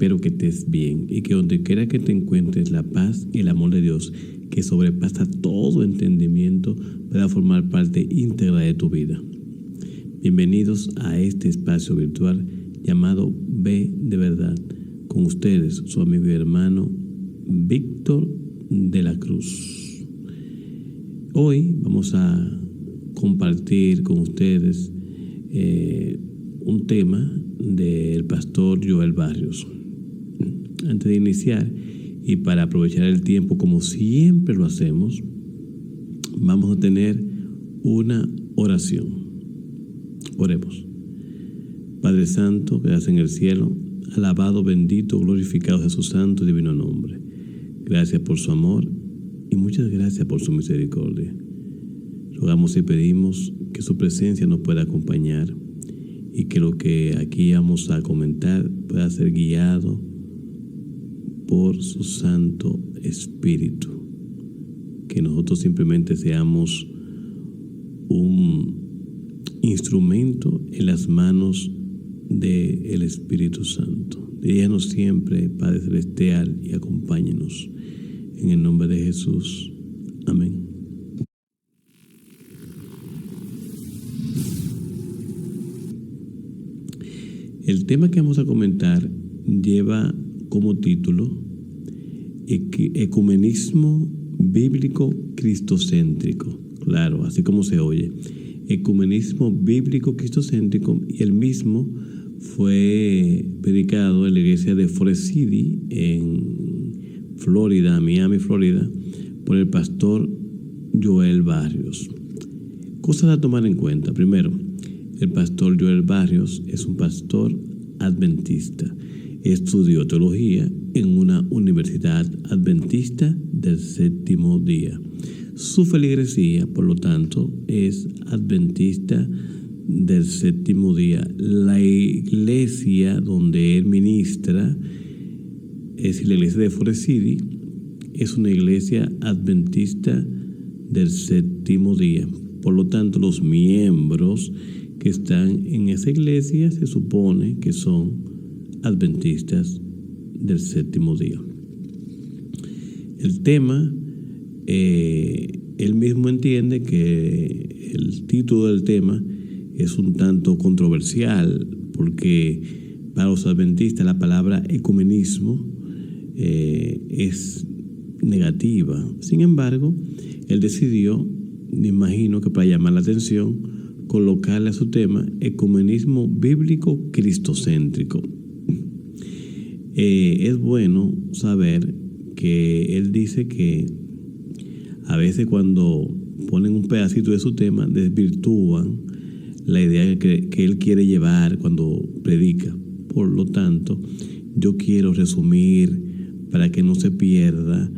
espero que estés bien y que donde quiera que te encuentres, la paz y el amor de Dios, que sobrepasa todo entendimiento, pueda formar parte íntegra de tu vida. Bienvenidos a este espacio virtual llamado Ve de Verdad. Con ustedes, su amigo y hermano Víctor de la Cruz. Hoy vamos a compartir con ustedes un tema del pastor Joel Barrios. Antes de iniciar y para aprovechar el tiempo como siempre lo hacemos, vamos a tener una oración. Oremos. Padre Santo, que estás en el cielo, alabado, bendito, glorificado sea su santo y divino nombre. Gracias por su amor y muchas gracias por su misericordia. Rogamos y pedimos que su presencia nos pueda acompañar y que lo que aquí vamos a comentar pueda ser guiado por su Santo Espíritu. Que nosotros simplemente seamos un instrumento en las manos del Espíritu Santo. Guíanos siempre, Padre Celestial, y acompáñenos. En el nombre de Jesús. Amén. El tema que vamos a comentar lleva como título Ecumenismo Bíblico Cristocéntrico. Claro, así como se oye. Ecumenismo Bíblico Cristocéntrico, y el mismo fue predicado en la iglesia de Forest City en Florida, Miami, Florida, por el pastor Joel Barrios. Cosas a tomar en cuenta. Primero, el pastor Joel Barrios es un pastor adventista. Estudió teología en una universidad adventista del séptimo día. Su feligresía, por lo tanto, es adventista del séptimo día. La iglesia donde él ministra, es decir, la iglesia de Forest City, es una iglesia adventista del séptimo día. Por lo tanto, los miembros que están en esa iglesia se supone que son adventistas del séptimo día. El tema, él mismo entiende que el título del tema es un tanto controversial, porque para los adventistas la palabra ecumenismo es negativa. Sin embargo, él decidió, me imagino que para llamar la atención, colocarle a su tema ecumenismo bíblico cristocéntrico. Es bueno saber que él dice que a veces cuando ponen un pedacito de su tema desvirtúan la idea que él quiere llevar cuando predica. Por lo tanto, yo quiero resumir para que no se pierda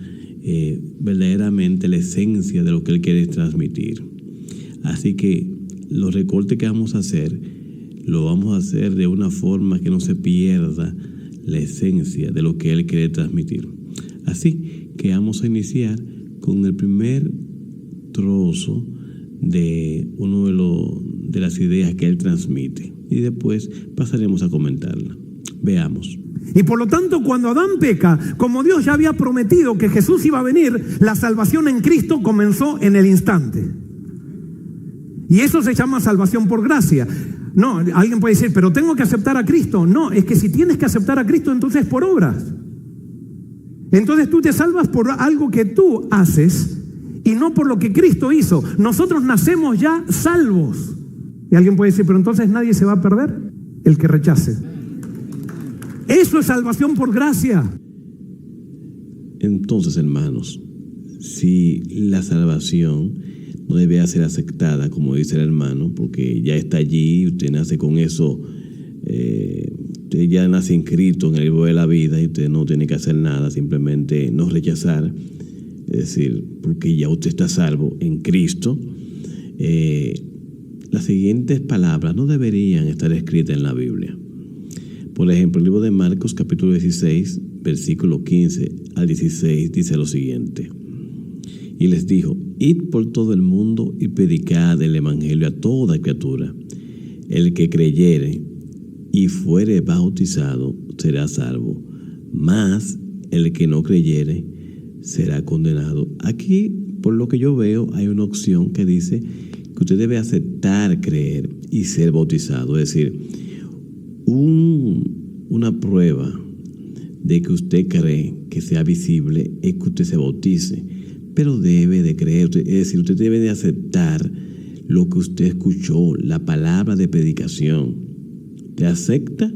verdaderamente la esencia de lo que él quiere transmitir. Así que los recortes que vamos a hacer, lo vamos a hacer de una forma que no se pierda la esencia de lo que él quiere transmitir. Así que vamos a iniciar con el primer trozo de uno de las ideas que él transmite y después pasaremos a comentarla. Veamos. Y por lo tanto, cuando Adán peca, como Dios ya había prometido que Jesús iba a venir, la salvación en Cristo comenzó en el instante. Y eso se llama salvación por gracia. No, alguien puede decir, pero tengo que aceptar a Cristo. No, es que si tienes que aceptar a Cristo, entonces por obras. Entonces tú te salvas por algo que tú haces y no por lo que Cristo hizo. Nosotros nacemos ya salvos. Y alguien puede decir, pero entonces nadie se va a perder. El que rechace. Eso es salvación por gracia. Entonces, hermanos, si la salvación no debe ser aceptada, como dice el hermano, porque ya está allí, usted nace con eso, usted ya nace inscrito en el libro de la vida y usted no tiene que hacer nada, simplemente no rechazar, es decir, porque ya usted está salvo en Cristo. Las siguientes palabras no deberían estar escritas en la Biblia. Por ejemplo, el libro de Marcos, capítulo 16, versículo 15 al 16, dice lo siguiente. Y les dijo, id por todo el mundo y predicad el evangelio a toda criatura. El que creyere y fuere bautizado será salvo, Mas el que no creyere será condenado. Aquí, por lo que yo veo, hay una opción que dice que usted debe aceptar, creer y ser bautizado. Es decir, una prueba de que usted cree que sea visible es que usted se bautice, pero debe de creer, es decir, usted debe de aceptar lo que usted escuchó, la palabra de predicación. ¿Te acepta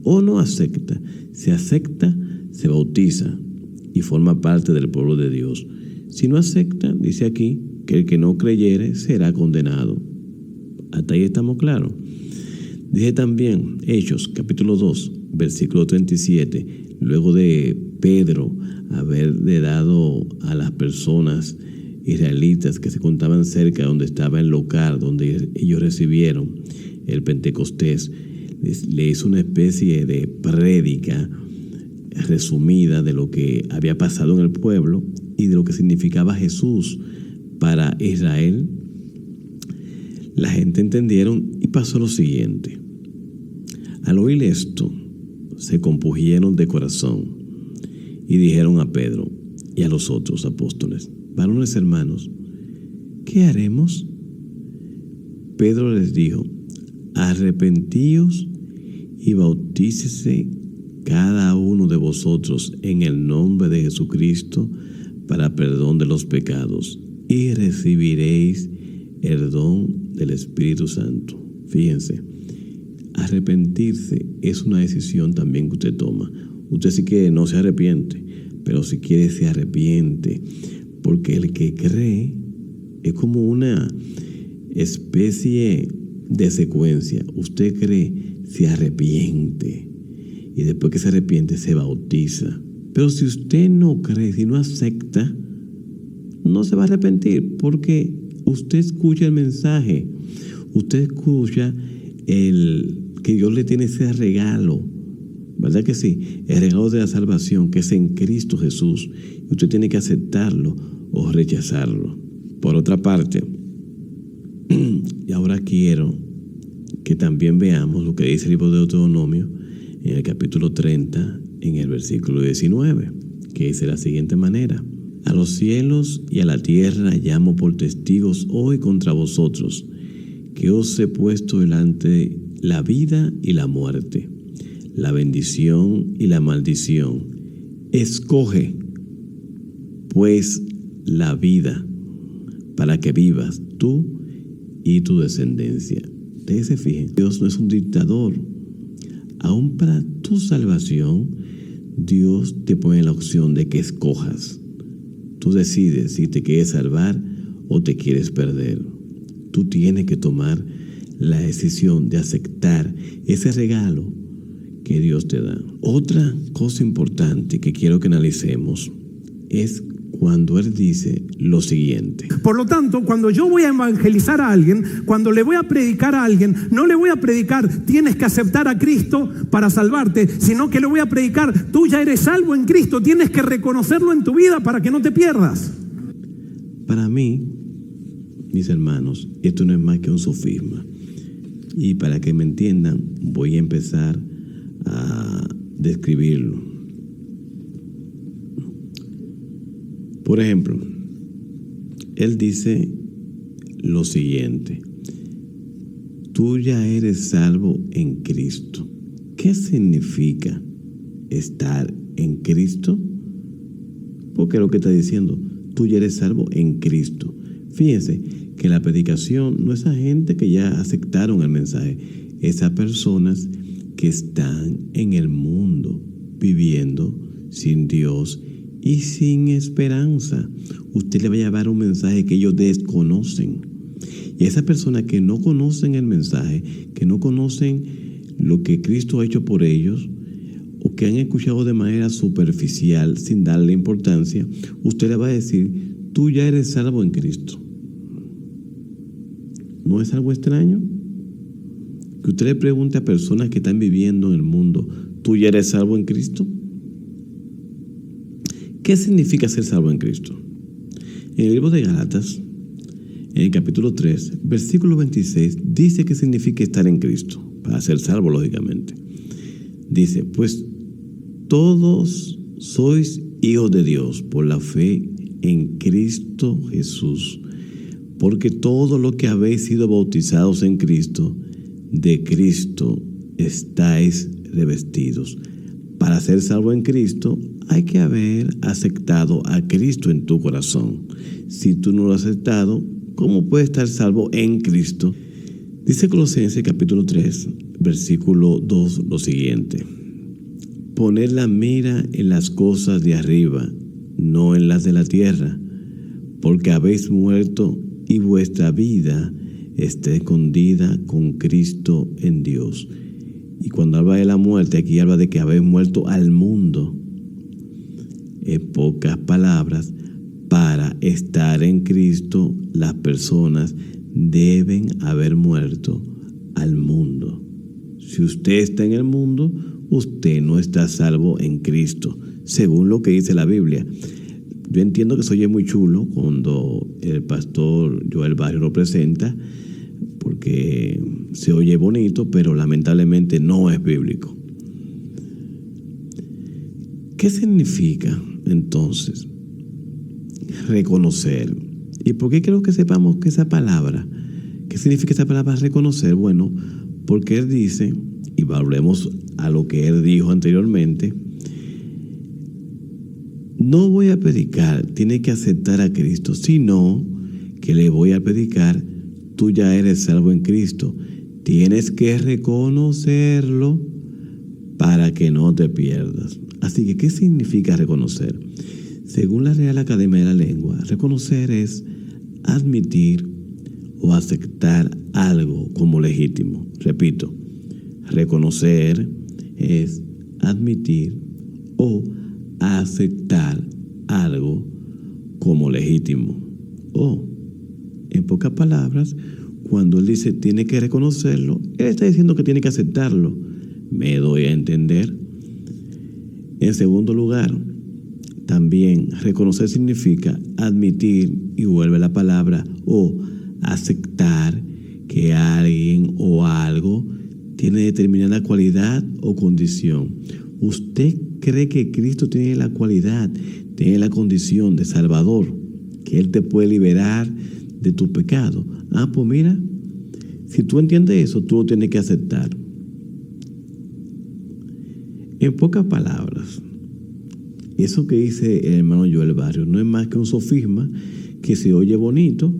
o no acepta? Si acepta, se bautiza y forma parte del pueblo de Dios. Si no acepta, dice aquí, que el que no creyere será condenado. Hasta ahí estamos claros. Dice también Hechos, capítulo 2, versículo 37, luego de Pedro haberle dado a las personas israelitas que se contaban cerca donde estaba el local, donde ellos recibieron el Pentecostés, le hizo una especie de prédica resumida de lo que había pasado en el pueblo y de lo que significaba Jesús para Israel. La gente entendieron y pasó lo siguiente. Al oír esto, se compungieron de corazón y dijeron a Pedro y a los otros apóstoles: varones hermanos, ¿qué haremos? Pedro les dijo: arrepentíos y bautícese cada uno de vosotros en el nombre de Jesucristo para perdón de los pecados, y recibiréis el don del Espíritu Santo. Fíjense, arrepentirse es una decisión también que usted toma. Usted si quiere no se arrepiente, pero si quiere se arrepiente, porque el que cree es como una especie de secuencia. Usted cree, se arrepiente, y después que se arrepiente se bautiza. Pero si usted no cree, si no acepta, no se va a arrepentir, porque usted escucha el mensaje, usted escucha que Dios le tiene ese regalo, ¿verdad que sí? El regalo de la salvación que es en Cristo Jesús. Usted tiene que aceptarlo o rechazarlo. Por otra parte, y ahora quiero que también veamos lo que dice el libro de Deuteronomio en el capítulo 30, en el versículo 19, que dice de la siguiente manera: a los cielos y a la tierra llamo por testigos hoy contra vosotros, que os he puesto delante la vida y la muerte, la bendición y la maldición. Escoge, pues, la vida, para que vivas tú y tu descendencia. Ustedes se fijen, Dios no es un dictador. Aún para tu salvación, Dios te pone la opción de que escojas. Tú decides si te quieres salvar o te quieres perder. Tú tienes que tomar la decisión de aceptar ese regalo que Dios te da. Otra cosa importante que quiero que analicemos es cuando Él dice lo siguiente. Por lo tanto, cuando yo voy a evangelizar a alguien, cuando le voy a predicar a alguien, no le voy a predicar tienes que aceptar a Cristo para salvarte, sino que le voy a predicar tú ya eres salvo en Cristo, tienes que reconocerlo en tu vida para que no te pierdas. Para mí, mis hermanos, esto no es más que un sofisma. Y para que me entiendan, voy a empezar a describirlo. Por ejemplo, Él dice lo siguiente: tú ya eres salvo en Cristo. ¿Qué significa estar en Cristo? Porque lo que está diciendo, tú ya eres salvo en Cristo. Fíjense que la predicación no es a gente que ya aceptaron el mensaje, es a personas que están en el mundo viviendo sin Dios y sin esperanza. Usted le va a llevar un mensaje que ellos desconocen. Y a esas personas que no conocen el mensaje, que no conocen lo que Cristo ha hecho por ellos, o que han escuchado de manera superficial, sin darle importancia, usted le va a decir, tú ya eres salvo en Cristo. ¿No es algo extraño? Que usted le pregunte a personas que están viviendo en el mundo, ¿tú ya eres salvo en Cristo? ¿Qué significa ser salvo en Cristo? En el libro de Gálatas, en el capítulo 3, versículo 26, dice que significa estar en Cristo, para ser salvo, lógicamente. Dice, pues todos sois hijos de Dios por la fe en Cristo Jesús, porque todo lo que habéis sido bautizados en Cristo, de Cristo estáis revestidos. Para ser salvo en Cristo, hay que haber aceptado a Cristo en tu corazón. Si tú no lo has aceptado, ¿cómo puedes estar salvo en Cristo? Dice Colosenses capítulo 3, versículo 2 lo siguiente: poned la mira en las cosas de arriba, no en las de la tierra, porque habéis muerto y vuestra vida está escondida con Cristo en Dios. Y cuando habla de la muerte, aquí habla de que habéis muerto al mundo. En pocas palabras, para estar en Cristo, las personas deben haber muerto al mundo. Si usted está en el mundo, usted no está salvo en Cristo, según lo que dice la Biblia. Yo entiendo que se oye muy chulo cuando el pastor Joel Barrio lo presenta, porque se oye bonito, pero lamentablemente no es bíblico. ¿Qué significa entonces reconocer? ¿Y por qué quiero que sepamos que esa palabra, qué significa esa palabra reconocer? Bueno, porque él dice, y volvemos a lo que él dijo anteriormente, no voy a predicar, tiene que aceptar a Cristo, sino que le voy a predicar, tú ya eres salvo en Cristo. Tienes que reconocerlo para que no te pierdas. Así que, ¿qué significa reconocer? Según la Real Academia de la Lengua, reconocer es admitir o aceptar algo como legítimo. Repito, reconocer es admitir o aceptar algo como legítimo. O, en pocas palabras, cuando él dice tiene que reconocerlo, él está diciendo que tiene que aceptarlo. Me doy a entender. En segundo lugar, también reconocer significa admitir, y vuelve la palabra, o aceptar que alguien o algo tiene determinada cualidad o condición. ¿Usted cree que Cristo tiene la cualidad, tiene la condición de Salvador, que Él te puede liberar de tu pecado? Pues mira, si tú entiendes eso, tú lo tienes que aceptar. En pocas palabras, eso que dice el hermano Joel Barrio no es más que un sofisma que se oye bonito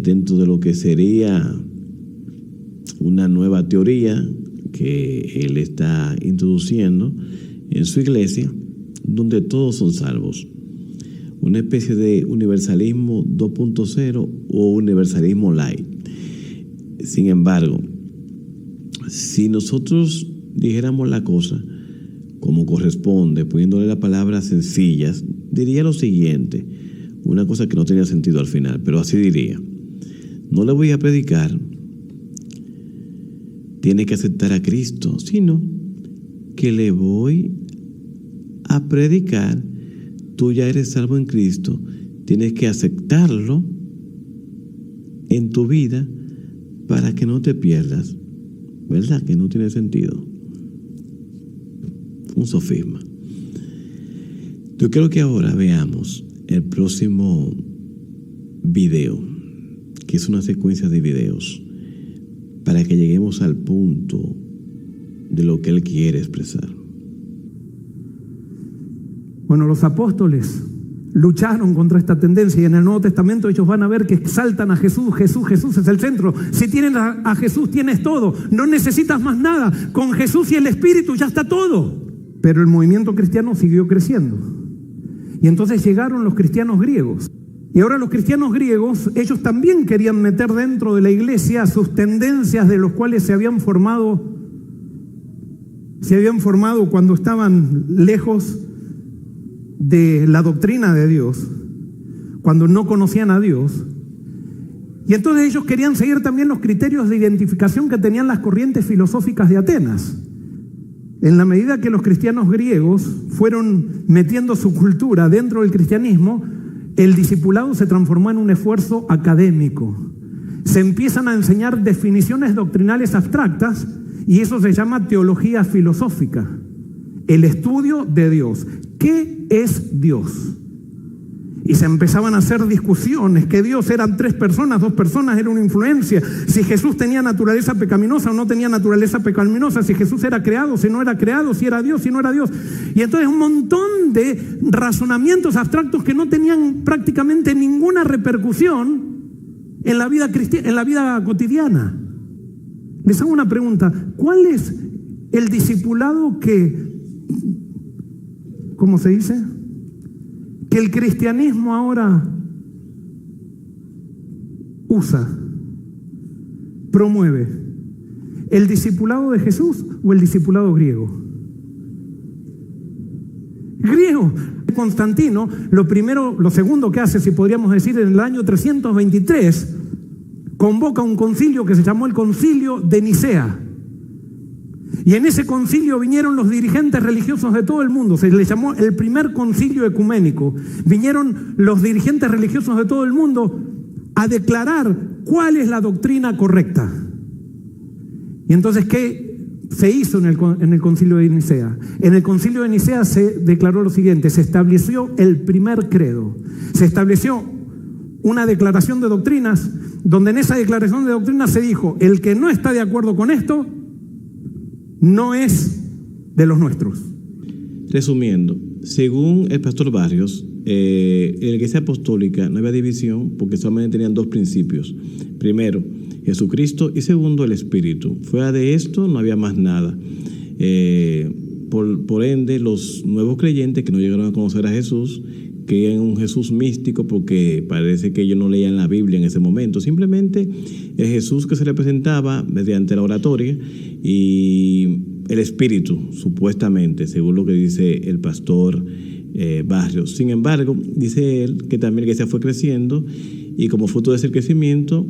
dentro de lo que sería una nueva teoría que él está introduciendo en su iglesia, donde todos son salvos. Una especie de universalismo 2.0 o universalismo light. Sin embargo, si nosotros dijéramos la cosa como corresponde, poniéndole las palabras sencillas, diría lo siguiente, una cosa que no tenía sentido al final, pero así diría: no le voy a predicar, tiene que aceptar a Cristo, sino que le voy a predicar, tú ya eres salvo en Cristo, tienes que aceptarlo en tu vida para que no te pierdas. ¿Verdad que no tiene sentido? Un sofisma. Yo creo que ahora veamos el próximo video, que es una secuencia de videos, para que lleguemos al punto de lo que él quiere expresar. Bueno, los apóstoles lucharon contra esta tendencia y en el Nuevo Testamento ellos van a ver que exaltan a Jesús. Jesús es el centro. Si tienes a Jesús tienes todo, no necesitas más nada. Con Jesús y el Espíritu ya está todo. Pero el movimiento cristiano siguió creciendo. Y entonces llegaron los cristianos griegos. Y ahora los cristianos griegos, ellos también querían meter dentro de la iglesia sus tendencias de los cuales se habían formado cuando estaban lejos de la doctrina de Dios, cuando no conocían a Dios. Y entonces ellos querían seguir también los criterios de identificación que tenían las corrientes filosóficas de Atenas. En la medida que los cristianos griegos fueron metiendo su cultura dentro del cristianismo, el discipulado se transformó en un esfuerzo académico. Se empiezan a enseñar definiciones doctrinales abstractas y eso se llama teología filosófica. el estudio de Dios. ¿Qué es Dios? Y se empezaban a hacer discusiones, que Dios eran 3 personas, 2 personas, era una influencia, si Jesús tenía naturaleza pecaminosa o no tenía naturaleza pecaminosa, si Jesús era creado, si no era creado, si era Dios, si no era Dios. Y entonces un montón de razonamientos abstractos que no tenían prácticamente ninguna repercusión en la vida cristiana, en la vida cotidiana. Les hago una pregunta: ¿cuál es el discipulado ¿cómo se dice? Que el cristianismo ahora usa, promueve? ¿El discipulado de Jesús o el discipulado griego? Griego. Constantino, lo segundo que hace, si podríamos decir, en el año 323, convoca un concilio que se llamó el Concilio de Nicea. Y en ese concilio vinieron los dirigentes religiosos de todo el mundo, se le llamó el primer concilio ecuménico. Vinieron los dirigentes religiosos de todo el mundo a declarar cuál es la doctrina correcta. Y entonces, ¿qué se hizo en el concilio de Nicea? En el concilio de Nicea se declaró lo siguiente: se estableció el primer credo, se estableció una declaración de doctrinas, donde en esa declaración de doctrinas se dijo: el que no está de acuerdo con esto no es de los nuestros. Resumiendo, según el pastor Barrios, en la Iglesia Apostólica no había división porque solamente tenían 2 principios. Primero, Jesucristo, y segundo, el Espíritu. Fuera de esto no había más nada. Por ende, los nuevos creyentes que no llegaron a conocer a Jesús creían en un Jesús místico, porque parece que ellos no leían la Biblia en ese momento. Simplemente el Jesús que se representaba mediante la oratoria y el Espíritu, supuestamente, según lo que dice el pastor Barrios. Sin embargo, dice él que también la iglesia fue creciendo, y como fruto de ese crecimiento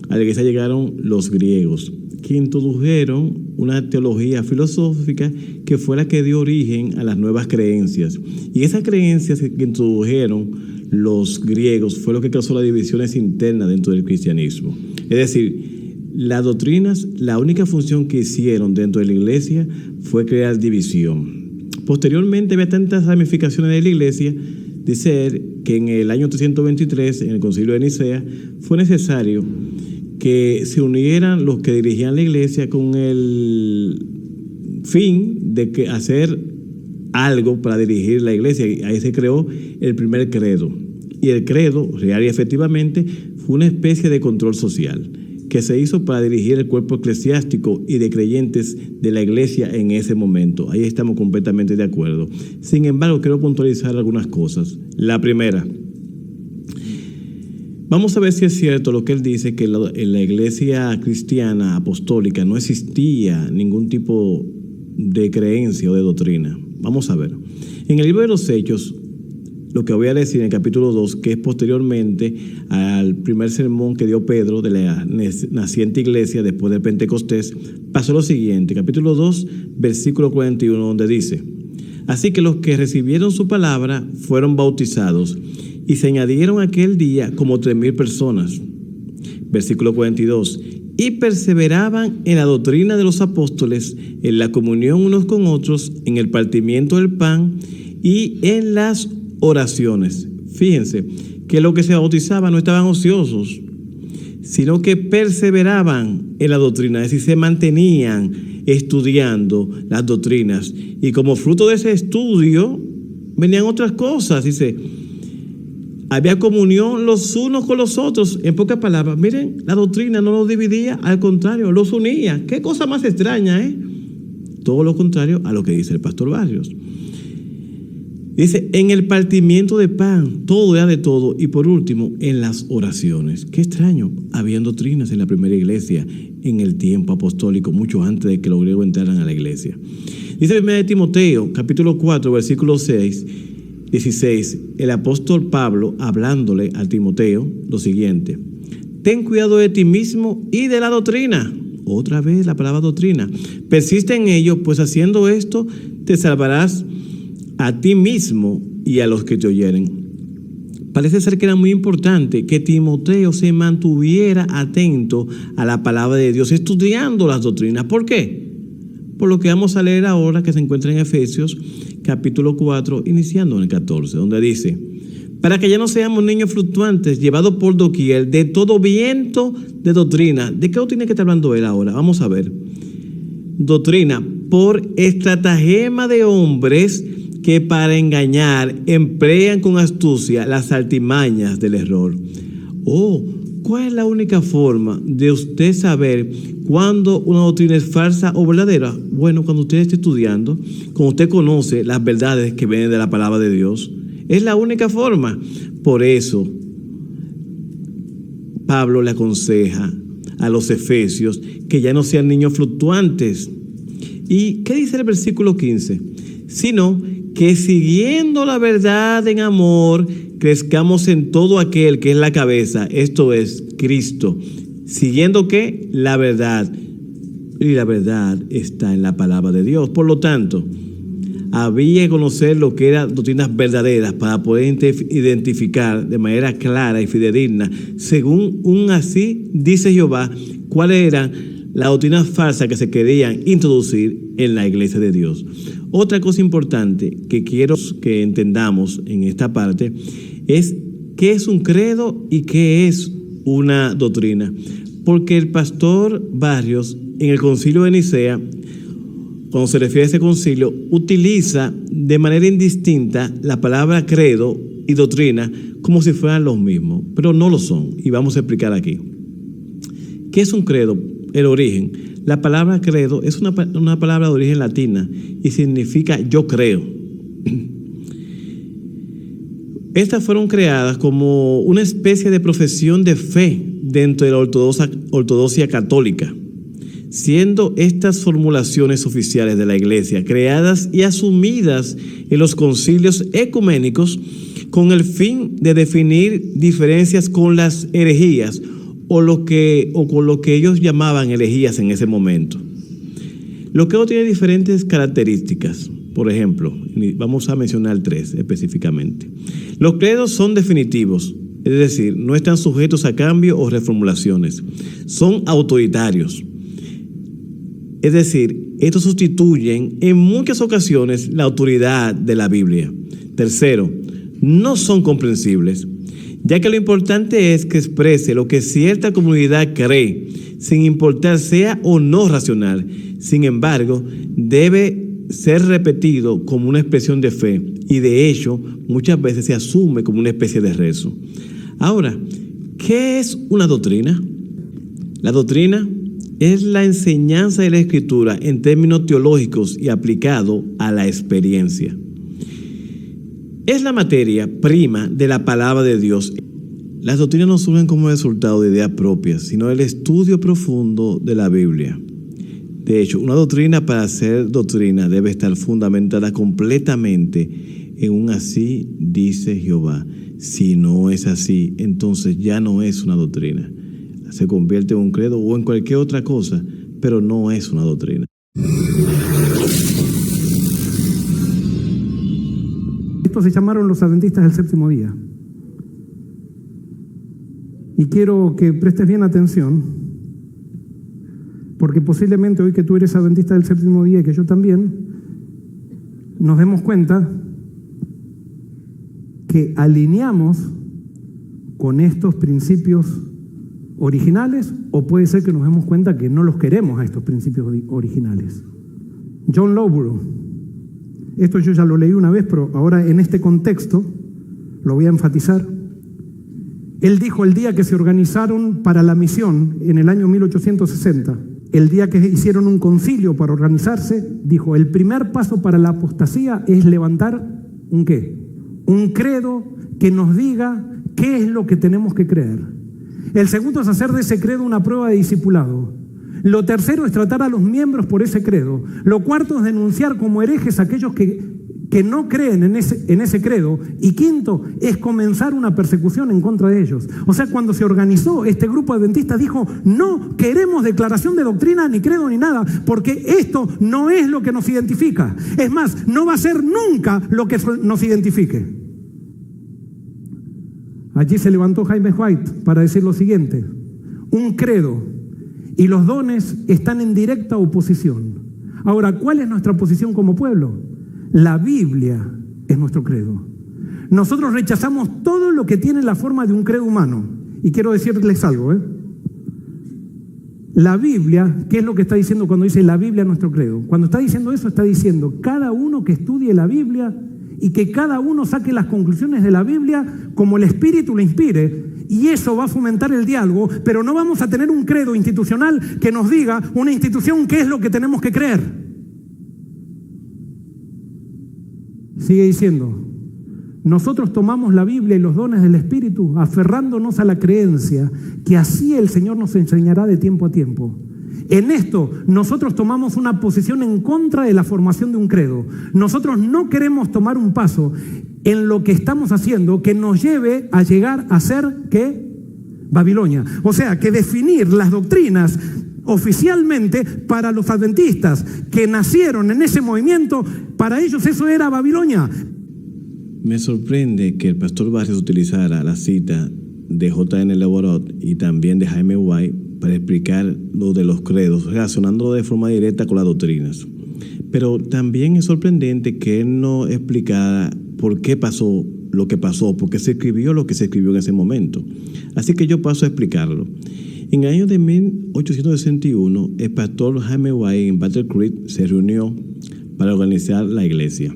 a la iglesia llegaron los griegos, que introdujeron una teología filosófica que fue la que dio origen a las nuevas creencias. Y esas creencias que introdujeron los griegos fue lo que causó las divisiones internas dentro del cristianismo. Es decir, las doctrinas, la única función que hicieron dentro de la iglesia fue crear división. Posteriormente había tantas ramificaciones de la iglesia, dice él, que en el año 323, en el concilio de Nicea, fue necesario que se unieran los que dirigían la iglesia con el fin de hacer algo para dirigir la iglesia. Y ahí se creó el primer credo. Y el credo, real y efectivamente, fue una especie de control social que se hizo para dirigir el cuerpo eclesiástico y de creyentes de la iglesia en ese momento. Ahí estamos completamente de acuerdo. Sin embargo, quiero puntualizar algunas cosas. La primera, vamos a ver si es cierto lo que él dice, que en la iglesia cristiana apostólica no existía ningún tipo de creencia o de doctrina. Vamos a ver. En el libro de los Hechos, lo que voy a decir en el capítulo 2, que es posteriormente al primer sermón que dio Pedro de la naciente iglesia después del Pentecostés, pasó lo siguiente, capítulo 2, versículo 41, donde dice: así que los que recibieron su palabra fueron bautizados, y se añadieron aquel día como 3,000 personas. Versículo 42, y perseveraban en la doctrina de los apóstoles, en la comunión unos con otros, en el partimiento del pan y en las oraciones. Fíjense que los que se bautizaban no estaban ociosos, sino que perseveraban en la doctrina, es decir, se mantenían estudiando las doctrinas, y como fruto de ese estudio venían otras cosas. Dice, había comunión los unos con los otros. En pocas palabras, miren, la doctrina no los dividía, al contrario, los unía. Qué cosa más extraña, ¿eh? Todo lo contrario a lo que dice el pastor Barrios. Dice, en el partimiento de pan, todo era de todo. Y por último, en las oraciones. Qué extraño, habían doctrinas en la primera iglesia en el tiempo apostólico, mucho antes de que los griegos entraran a la iglesia. Dice 1 Timoteo, capítulo 4, versículo 16, el apóstol Pablo, hablándole a Timoteo, lo siguiente: ten cuidado de ti mismo y de la doctrina. Otra vez la palabra doctrina. Persiste en ello, pues haciendo esto te salvarás a ti mismo y a los que te oyeren. Parece ser que era muy importante que Timoteo se mantuviera atento a la palabra de Dios, estudiando las doctrinas. ¿Por qué? Por lo que vamos a leer ahora, que se encuentra en Efesios capítulo 4, iniciando en el 14, donde dice: para que ya no seamos niños fluctuantes, llevados por doquier de todo viento de doctrina. ¿De qué doctrina que está hablando él ahora? Vamos a ver. Doctrina por estratagema de hombres que para engañar emplean con astucia las artimañas del error. ¿Cuál es la única forma de usted saber cuándo una doctrina es falsa o verdadera? Bueno, cuando usted esté estudiando, cuando usted conoce las verdades que vienen de la palabra de Dios. Es la única forma. Por eso, Pablo le aconseja a los efesios que ya no sean niños fluctuantes. ¿Y qué dice el versículo 15? Sino que siguiendo la verdad en amor, crezcamos en todo aquel que es la cabeza, esto es Cristo. ¿Siguiendo qué? La verdad. Y la verdad está en la palabra de Dios. Por lo tanto, había que conocer lo que eran doctrinas verdaderas para poder identificar de manera clara y fidedigna, según un así dice Jehová, cuáles eran las doctrinas falsas que se querían introducir en la iglesia de Dios. Otra cosa importante que quiero que entendamos en esta parte es qué es un credo y qué es una doctrina. Porque el pastor Barrios, en el concilio de Nicea, cuando se refiere a ese concilio, utiliza de manera indistinta la palabra credo y doctrina como si fueran los mismos, pero no lo son, y vamos a explicar aquí. ¿Qué es un credo? El origen. La palabra credo es una palabra de origen latina y significa yo creo. Estas fueron creadas como una especie de profesión de fe dentro de la ortodoxia católica, siendo estas formulaciones oficiales de la Iglesia creadas y asumidas en los concilios ecuménicos con el fin de definir diferencias con las herejías o con lo que ellos llamaban herejías en ese momento. Los credos tienen diferentes características. Por ejemplo, vamos a mencionar 3 específicamente. Los credos son definitivos, es decir, no están sujetos a cambio o reformulaciones. Son autoritarios. Es decir, estos sustituyen en muchas ocasiones la autoridad de la Biblia. Tercero, no son comprensibles, ya que lo importante es que exprese lo que cierta comunidad cree, sin importar sea o no racional. Sin embargo, debe ser repetido como una expresión de fe y de hecho muchas veces se asume como una especie de rezo. Ahora, ¿qué es una doctrina? La doctrina es la enseñanza de la Escritura en términos teológicos y aplicado a la experiencia. Es la materia prima de la palabra de Dios. Las doctrinas no surgen como resultado de ideas propias, sino del estudio profundo de la Biblia. De hecho, una doctrina para ser doctrina debe estar fundamentada completamente en un así dice Jehová. Si no es así, entonces ya no es una doctrina. Se convierte en un credo o en cualquier otra cosa, pero no es una doctrina. Estos se llamaron los adventistas del séptimo día. Y quiero que prestes bien atención, porque posiblemente hoy que tú eres adventista del séptimo día y que yo también, nos demos cuenta que alineamos con estos principios originales, o puede ser que nos demos cuenta que no los queremos a estos principios originales. John Lowborough, esto yo ya lo leí una vez, pero ahora en este contexto lo voy a enfatizar. Él dijo el día que se organizaron para la misión en el año 1860, el día que hicieron un concilio para organizarse, dijo, el primer paso para la apostasía es levantar ¿un qué? Un credo que nos diga qué es lo que tenemos que creer. El segundo es hacer de ese credo una prueba de discipulado. Lo tercero es tratar a los miembros por ese credo. Lo cuarto es denunciar como herejes a aquellos que no creen en ese credo. Y quinto es comenzar una persecución en contra de ellos. O sea, cuando se organizó, este grupo adventista dijo, no queremos declaración de doctrina, ni credo, ni nada, porque esto no es lo que nos identifica. Es más, no va a ser nunca lo que nos identifique. Allí se levantó Jaime White para decir lo siguiente: un credo y los dones están en directa oposición. Ahora, ¿cuál es nuestra posición como pueblo? La Biblia es nuestro credo. Nosotros rechazamos todo lo que tiene la forma de un credo humano. Y quiero decirles algo, La Biblia, ¿qué es lo que está diciendo cuando dice la Biblia es nuestro credo? Cuando está diciendo eso, está diciendo cada uno que estudie la Biblia y que cada uno saque las conclusiones de la Biblia como el Espíritu le inspire. Y eso va a fomentar el diálogo, pero no vamos a tener un credo institucional que nos diga, una institución, qué es lo que tenemos que creer. Sigue diciendo, nosotros tomamos la Biblia y los dones del Espíritu aferrándonos a la creencia que así el Señor nos enseñará de tiempo a tiempo. En esto nosotros tomamos una posición en contra de la formación de un credo. Nosotros no queremos tomar un paso en lo que estamos haciendo que nos lleve a llegar a ser, ¿qué? Babilonia. O sea, que definir las doctrinas oficialmente para los adventistas que nacieron en ese movimiento, para ellos eso era Babilonia. Me sorprende que el pastor Barrios utilizara la cita de J.N. Leborot y también de Jaime White para explicar lo de los credos, relacionándolo de forma directa con las doctrinas. Pero también es sorprendente que él no explicara por qué pasó lo que pasó, por qué se escribió lo que se escribió en ese momento. Así que yo paso a explicarlo. En el año de 1861, el pastor Jaime White en Battle Creek se reunió para organizar la iglesia.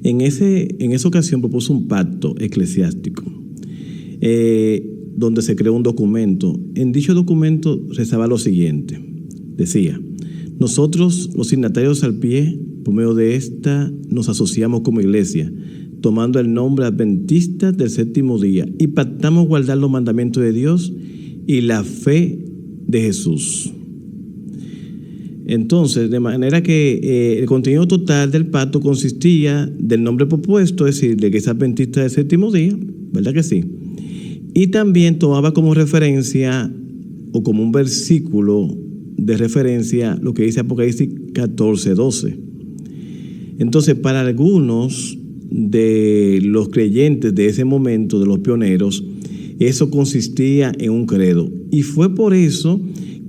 En esa ocasión propuso un pacto eclesiástico, donde se creó un documento. En dicho documento rezaba lo siguiente. Decía, nosotros los signatarios al pie, por medio de esta, nos asociamos como iglesia, tomando el nombre adventista del séptimo día y pactamos guardar los mandamientos de Dios y la fe de Jesús. Entonces, de manera que el contenido total del pacto consistía del nombre propuesto, es decir, de que es adventista del séptimo día, ¿verdad que sí? Y también tomaba como referencia o como un versículo de referencia lo que dice Apocalipsis 14:12. Entonces, para algunos de los creyentes de ese momento, de los pioneros, eso consistía en un credo. Y fue por eso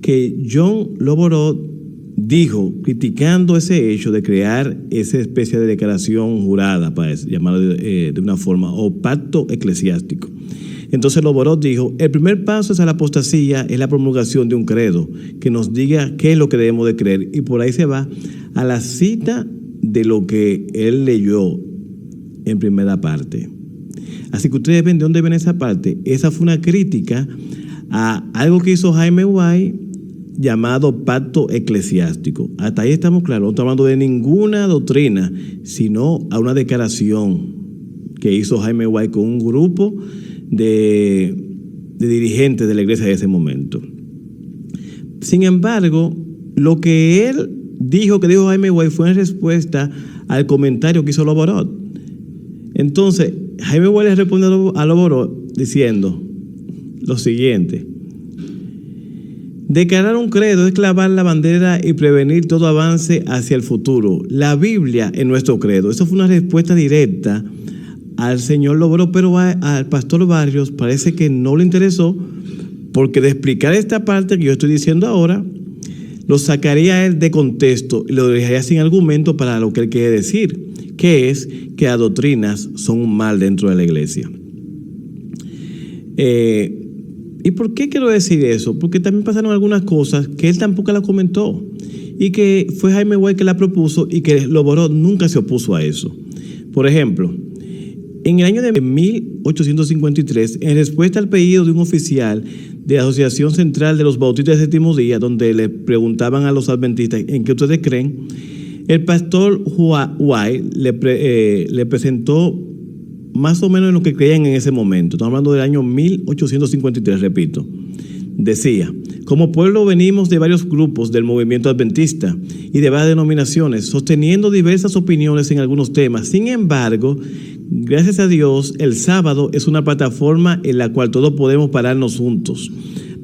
que John Loborot dijo, criticando ese hecho de crear esa especie de declaración jurada, para llamarlo de una forma, o pacto eclesiástico. Entonces Loborot dijo, el primer paso hacia la apostasía es la promulgación de un credo que nos diga qué es lo que debemos de creer. Y por ahí se va a la cita de lo que él leyó en primera parte. Así que ustedes ven de dónde viene esa parte. Esa fue una crítica a algo que hizo Jaime White llamado pacto eclesiástico. Hasta ahí estamos claros, no estamos hablando de ninguna doctrina, sino a una declaración que hizo Jaime White con un grupo de dirigentes de la iglesia de ese momento. Sin embargo, lo que él dijo, que dijo Jaime White, fue en respuesta al comentario que hizo Loborot. Entonces, Jaime White le responde a Loborot diciendo lo siguiente: declarar un credo es clavar la bandera y prevenir todo avance hacia el futuro. La Biblia es nuestro credo. Eso fue una respuesta directa al señor Loborot, pero al pastor Barrios parece que no le interesó, porque de explicar esta parte que yo estoy diciendo ahora, lo sacaría él de contexto y lo dejaría sin argumento para lo que él quiere decir, que es que las doctrinas son un mal dentro de la iglesia. ¿Y por qué quiero decir eso? Porque también pasaron algunas cosas que él tampoco la comentó y que fue Jaime White que la propuso y que Loborot nunca se opuso a eso. Por ejemplo, en el año de 1853, en respuesta al pedido de un oficial de la Asociación Central de los Bautistas del Séptimo Día, donde le preguntaban a los adventistas en qué ustedes creen, el pastor White le presentó más o menos en lo que creían en ese momento. Estamos hablando del año 1853, repito. Decía, como pueblo venimos de varios grupos del movimiento adventista y de varias denominaciones, sosteniendo diversas opiniones en algunos temas. Sin embargo, gracias a Dios, el sábado es una plataforma en la cual todos podemos pararnos juntos.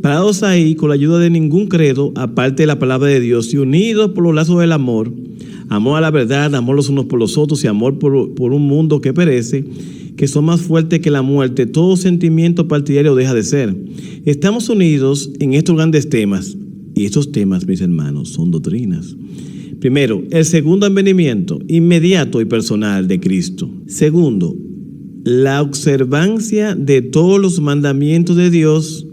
Parados ahí, con la ayuda de ningún credo, aparte de la palabra de Dios, y unidos por los lazos del amor, amor a la verdad, amor los unos por los otros y amor por un mundo que perece, que son más fuertes que la muerte, todo sentimiento partidario deja de ser. Estamos unidos en estos grandes temas Y estos temas, mis hermanos, son doctrinas. Primero, el segundo advenimiento inmediato y personal de Cristo. Segundo, la observancia de todos los mandamientos de Dios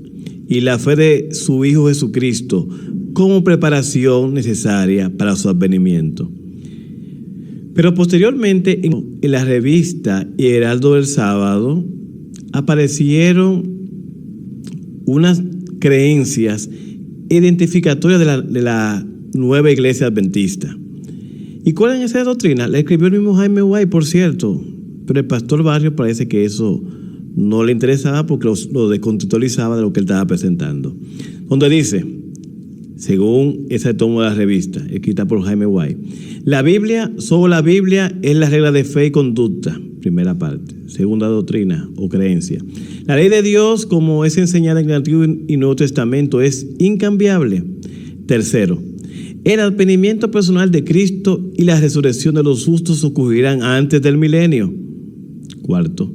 y la fe de su Hijo Jesucristo como preparación necesaria para su advenimiento. Pero posteriormente, en la revista Heraldo del Sábado, aparecieron unas creencias identificatorias de la nueva iglesia adventista. ¿Y cuál es esa doctrina? La escribió el mismo Jaime White, por cierto, pero el pastor Barrios parece que eso no le interesaba porque lo descontextualizaba de lo que él estaba presentando. Donde dice, según ese tomo de la revista, escrita por Jaime White, la Biblia, solo la Biblia es la regla de fe y conducta, primera parte. Segunda doctrina o creencia. La ley de Dios, como es enseñada en el Antiguo y Nuevo Testamento, es incambiable. Tercero, el advenimiento personal de Cristo y la resurrección de los justos ocurrirán antes del milenio. Cuarto,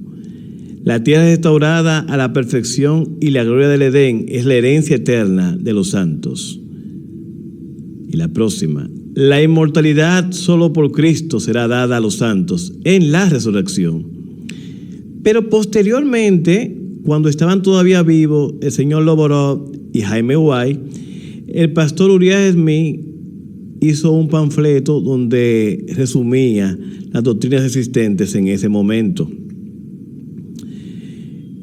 la tierra restaurada a la perfección y la gloria del Edén es la herencia eterna de los santos. Y la próxima, la inmortalidad solo por Cristo será dada a los santos en la resurrección. Pero posteriormente, cuando estaban todavía vivos el señor Loborov y Jaime White, el pastor Uriah Smith hizo un panfleto donde resumía las doctrinas existentes en ese momento.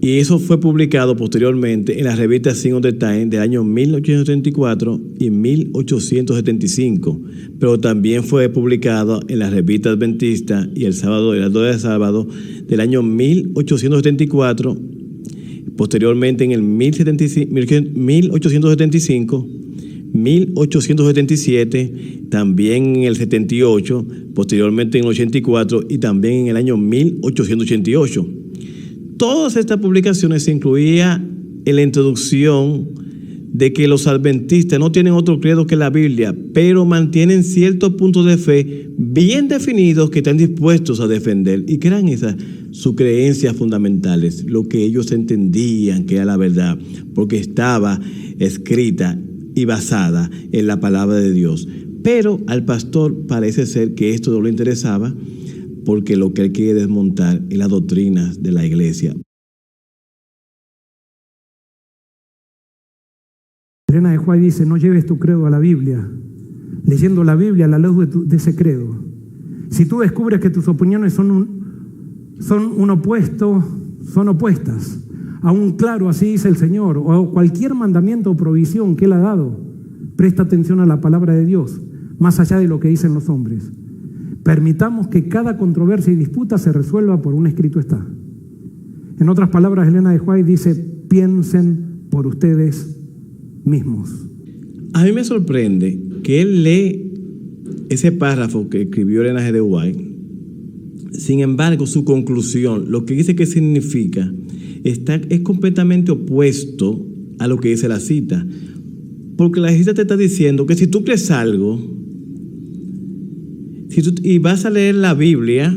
Y eso fue publicado posteriormente en la revista Sign of the Times del año 1834 y 1875, pero también fue publicado en la revista Adventista y el Heraldo del Sábado del año 1874, posteriormente en el 1875, 1877, también en el 78, posteriormente en el 84 y también en el año 1888. Todas estas publicaciones se incluía en la introducción de que los adventistas no tienen otro credo que la Biblia, pero mantienen ciertos puntos de fe bien definidos que están dispuestos a defender. ¿Y qué eran esas? Sus creencias fundamentales, lo que ellos entendían que era la verdad, porque estaba escrita y basada en la palabra de Dios. Pero al pastor parece ser que esto no le interesaba, porque lo que él quiere desmontar es las doctrinas de la iglesia. Elena de White dice, no lleves tu credo a la Biblia, leyendo la Biblia a la luz de ese credo. Si tú descubres que tus opiniones son opuestas a un claro, así dice el Señor, o cualquier mandamiento o provisión que Él ha dado, presta atención a la palabra de Dios, más allá de lo que dicen los hombres. Permitamos que cada controversia y disputa se resuelva por un escrito está. En otras palabras, Elena de White dice, piensen por ustedes mismos. A mí me sorprende que él lee ese párrafo que escribió Elena de White. Sin embargo, su conclusión, lo que dice que significa, es completamente opuesto a lo que dice la cita. Porque la cita te está diciendo que si tú crees algo, y vas a leer la Biblia,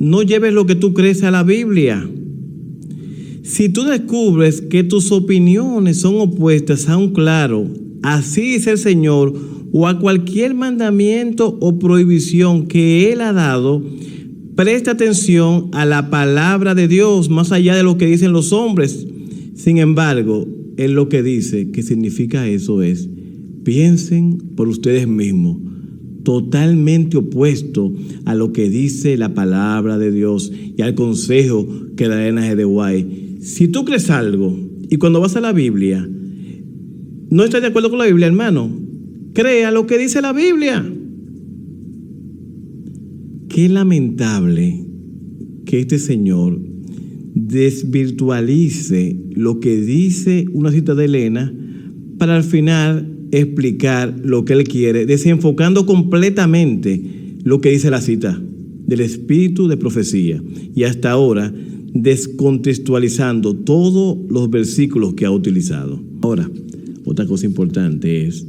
no lleves lo que tú crees a la Biblia. Si tú descubres que tus opiniones son opuestas a un claro, así dice el Señor, o a cualquier mandamiento o prohibición que Él ha dado, presta atención a la palabra de Dios, más allá de lo que dicen los hombres. Sin embargo, Él lo que dice, que significa eso es, piensen por ustedes mismos, totalmente opuesto a lo que dice la palabra de Dios y al consejo que da Elena G. White. Si tú crees algo y cuando vas a la Biblia no estás de acuerdo con la Biblia, hermano, crea lo que dice la Biblia. Qué lamentable que este señor desvirtualice lo que dice una cita de Elena para al final explicar lo que él quiere, desenfocando completamente lo que dice la cita del espíritu de profecía y hasta ahora descontextualizando todos los versículos que ha utilizado. Ahora, otra cosa importante es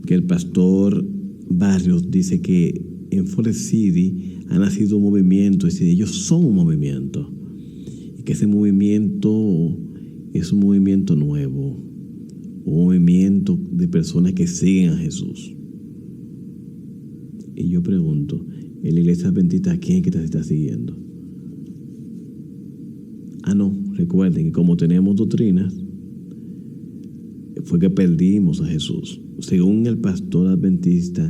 que el pastor Barrios dice que en Forest City ha nacido un movimiento, es decir, ellos son un movimiento y que ese movimiento es un movimiento nuevo, un movimiento de personas que siguen a Jesús. Y yo pregunto, en la iglesia adventista, ¿a quién que te está siguiendo? No, recuerden que como tenemos doctrinas, fue que perdimos a Jesús, según el pastor adventista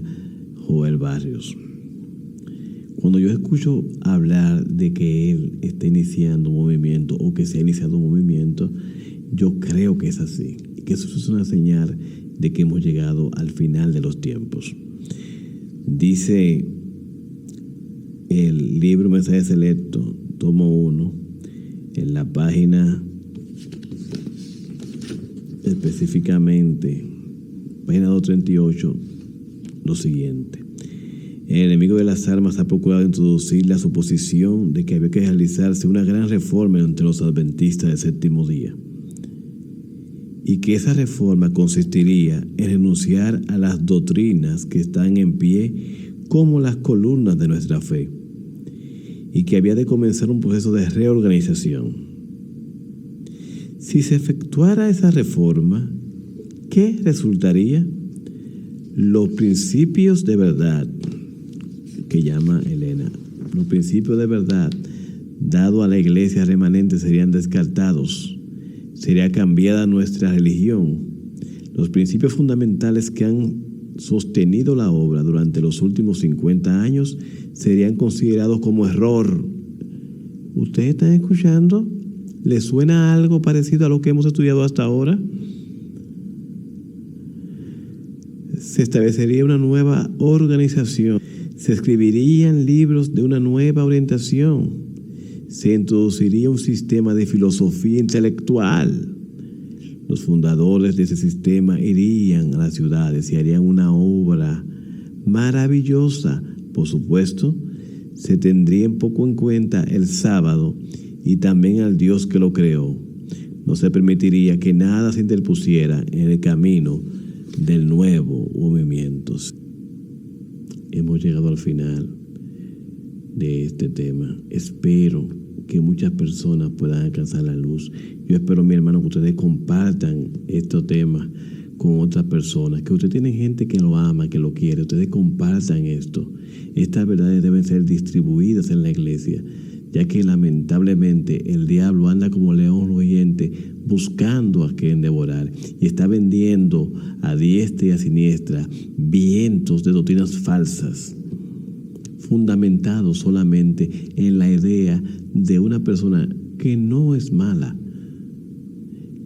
Joel Barrios. Cuando yo escucho hablar de que él está iniciando un movimiento o que se ha iniciado un movimiento, yo creo que es así, que eso es una señal de que hemos llegado al final de los tiempos. Dice el libro Mensaje Selecto, tomo 1, en la página, específicamente, página 238, lo siguiente. El enemigo de las almas ha procurado introducir la suposición de que había que realizarse una gran reforma entre los adventistas del séptimo día, y que esa reforma consistiría en renunciar a las doctrinas que están en pie como las columnas de nuestra fe, y que había de comenzar un proceso de reorganización. Si se efectuara esa reforma, ¿qué resultaría? Los principios de verdad, que llama Elena, los principios de verdad dado a la iglesia remanente serían descartados, sería cambiada nuestra religión. Los principios fundamentales que han sostenido la obra durante los últimos 50 años serían considerados como error. ¿Ustedes están escuchando? ¿Les suena algo parecido a lo que hemos estudiado hasta ahora? Se establecería una nueva organización, se escribirían libros de una nueva orientación, se introduciría un sistema de filosofía intelectual. Los fundadores de ese sistema irían a las ciudades y harían una obra maravillosa. Por supuesto, se tendría un poco en cuenta el sábado y también al Dios que lo creó. No se permitiría que nada se interpusiera en el camino del nuevo movimiento. Hemos llegado al final de este tema. Espero que muchas personas puedan alcanzar la luz. Yo espero, mi hermano, que ustedes compartan estos temas con otras personas, que ustedes tienen gente que lo ama, que lo quiere. Ustedes compartan esto. Estas verdades deben ser distribuidas en la iglesia, ya que lamentablemente el diablo anda como león rugiente buscando a quien devorar y está vendiendo a diestra y a siniestra vientos de doctrinas falsas, fundamentados solamente en la idea de una persona que no es mala,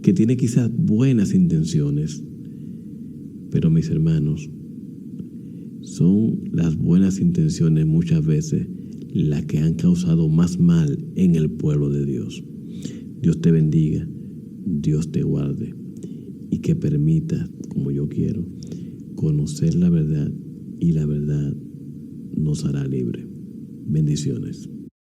que tiene quizás buenas intenciones. Pero mis hermanos, son las buenas intenciones muchas veces las que han causado más mal en el pueblo de Dios. Dios te bendiga, Dios te guarde y que permita, como yo quiero, conocer la verdad, y la verdad nos hará libre. Bendiciones.